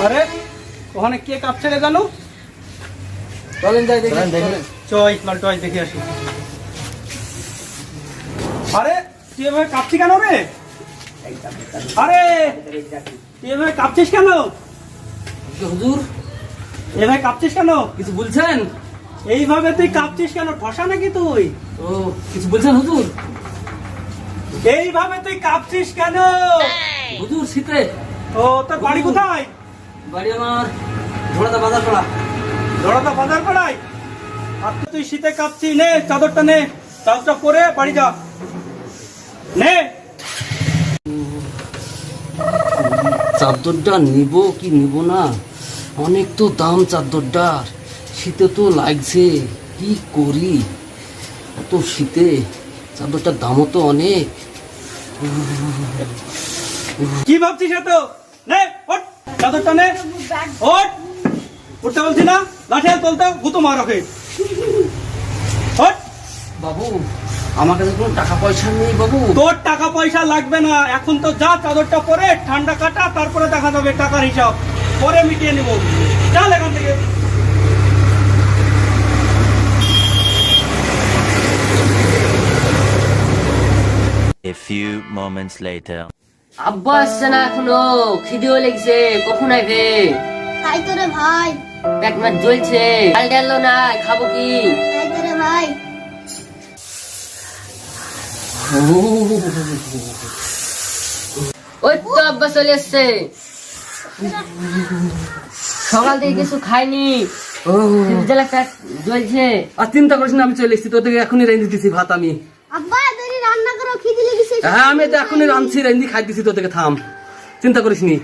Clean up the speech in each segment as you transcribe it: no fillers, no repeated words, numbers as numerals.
আরে ওখানে কে কাঁপছে রে জানো? চলেন যাই দেখি। চল লালটয় দেখে আসি। আরে তুই এভাবে কাঁপছিস কেন রে? আরে তুই এভাবে কাঁপছিস কেন? হুজুর এভাবে কাঁপছিস কেন? কিছু বলছেন? এইভাবে তুই কাঁপছিস কেন? ঠসা নাকি তুই? ও কিছু বলছেন হুজুর? এইভাবে তুই কাঁপছিস কেন? হুজুর শীতে। ও তোর বাড়ি কোথায়? বাড়ি আমার ধোড়াদা বাজার পাড়া। ধরাদা বাজার পাড়ায়? আর তুই শীতে কাঁপছিস, নে চাদরটা নে, চাদরটা পরে বাড়ি যা। নে চাদরটা নিব কি নিব না, অনেক তো দাম চাদরটার। শীতে তো লাগছে, কি করি এত শীতে? চাদরটার দামও তো অনেক। কি ভাবছিস এত? নে ওঠ, চাদরটা নে, ওঠ। উঠতে বলছি না? লাঠি হাত তোলতে, গুতো মার ওকে। ওঠ। বাবু আমার কাছে কোনো টাকা পয়সা নেই বাবু। তোর টাকা পয়সা লাগবে না, এখন তো যা চাদরটা পরে ঠান্ডা কাটা, তারপরে দেখা যাবে টাকার হিসাব, পরে মিটিয়ে নিব। চল এখান থেকে। A few moments later. আব্বা আসছে না এখনো, খিদেও লেগেছে, কখন আইবে? তাই তো রে ভাই, পেট মাছ জ্বলছে, ডাল ডালো না, খাবো কি? তাই তো রে ভাই। ওই তো আব্বা চলে এসছে। সকাল থেকে কিছু খাইনি, জ্বালা পেট জ্বলছে। আর চিন্তা করিস না, আমি চলে এসেছি, তোদেরকে এখনই রেঁধে দিতেছি ভাত আমি। আব্বা দেরি রান্না করো, খিদে লেগেছে। হ্যাঁ আমি তো এখনই রাঁধছি, রেঁধে খাই দিছি তোদেরকে, থাম, চিন্তা করিস নি।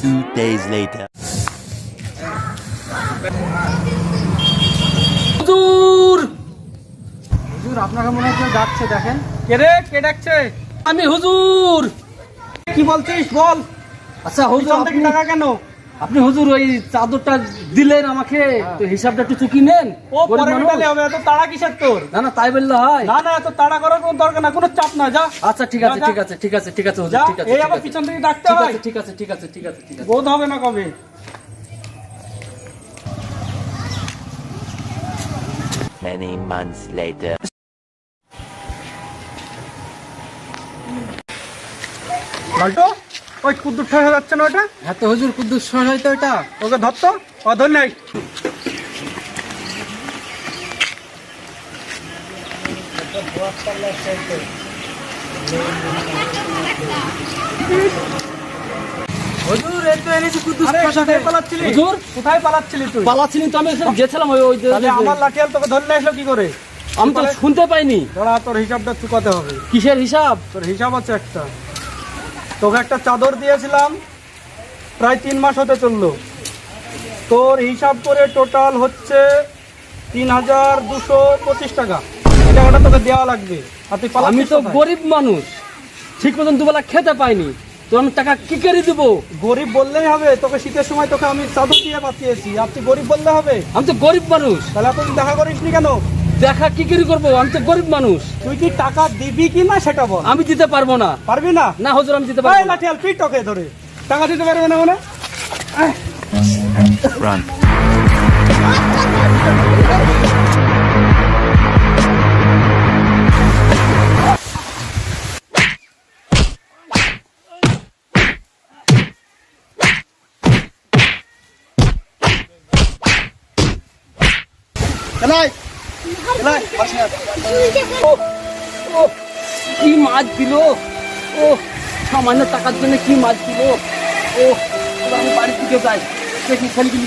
Two days later. হুজুর হুজুর আপনাকে মনে হয় কেউ ডাকছে, দেখেন। কে রে, কে ডাকছে? আমি হুজুর। কি বলছিস বল। আচ্ছা হুজুর, পিছন থেকে টাকা কেন? আপনি হুজুর ওই চাদরটা দিলেন আমাকে, তো হিসাবটা একটু চুকি নেন। ও গরিব পরে মানুষ। মেটালে হবে, এত তাড়া কিসের তোর? না না তাই বললে হয়? না না, এত তাড়া করার কোনো দরকার না, কোনো চাপ না, যা। আচ্ছা ঠিক আছে যা, ঠিক আছে ঠিক আছে ঠিক আছে হুজুর, যা, ঠিক আছে এই ঠিক আবার আছে, পিছন থেকে ডাকতে ঠিক হয়। আছে ঠিক আছে ঠিক আছে ঠিক আছে ঠিক আছে। বোধ হবে না কবে। Many months later. লালটু, ওই কুদ্দুর ঠেসা যাচ্ছে না ওটা? হ্যাঁ তো হুজুর কুদ্দুস হয়তো এটা। ওকে ধরতো, ও ধর নাই। হুজুর এই তো এনেছি কুদ্দুস আরে, খোসাকে। কোথায় পালাচ্ছিলি? হুজুর কোথায় পালাচ্ছিলি তুই? পালাচ্ছিলেন তো, আমি এখানে গেছিলাম ওই ওই যে- তাহলে আমার লাঠিয়াল তোকে ধরে নিয়ে আসলো কি করে? আমি তো শুনতে পাইনি। ধরা, তোর হিসাবটা চুকাতে হবে। কিসের হিসাব? তোর হিসাব আছে একটা। তোকে একটা চাদর দিয়েছিলাম, প্রায় 3 মাস হতে চললো। তোর হিসাব করে টোটাল হচ্ছে 3225 টাকা। এই টাকাটা তোকে দেওয়া লাগবে। আর তুই আমি পালাচ্ছিস তো কোথায়? গরিব মানুষ, ঠিক মতন দুবেলা খেতে পাইনি, তো আমি টাকা কি করে দিব? গরিব বললেই হবে? তোকে শীতের সময় তোকে আমি চাদর দিয়ে বাঁচিয়েছি, আর তুই গরিব বললে হবে? আমি তো গরিব মানুষ, তাহলে এতদিন দেখা করিসনি কেন? দেখা কি করে করবো? আমি তো গরিব মানুষ, তুই কি টাকা দিবি কি না সেটা বল। আমি দিতে পারবো না। পারবি না? না হুজুর আমি দিতে এই পারবো না। লাঠিয়াল, তুই তোকে ধরে টাকা দিতে পারবে না মানে? Run. এলাই, এলাই, পাস না। ও কি মাছ দিল! ও সামান্য টাকার জন্য কি মাছ দিল! ও এবার আমি বাড়ির দিকে যাই, দেখি ছেলেগুলি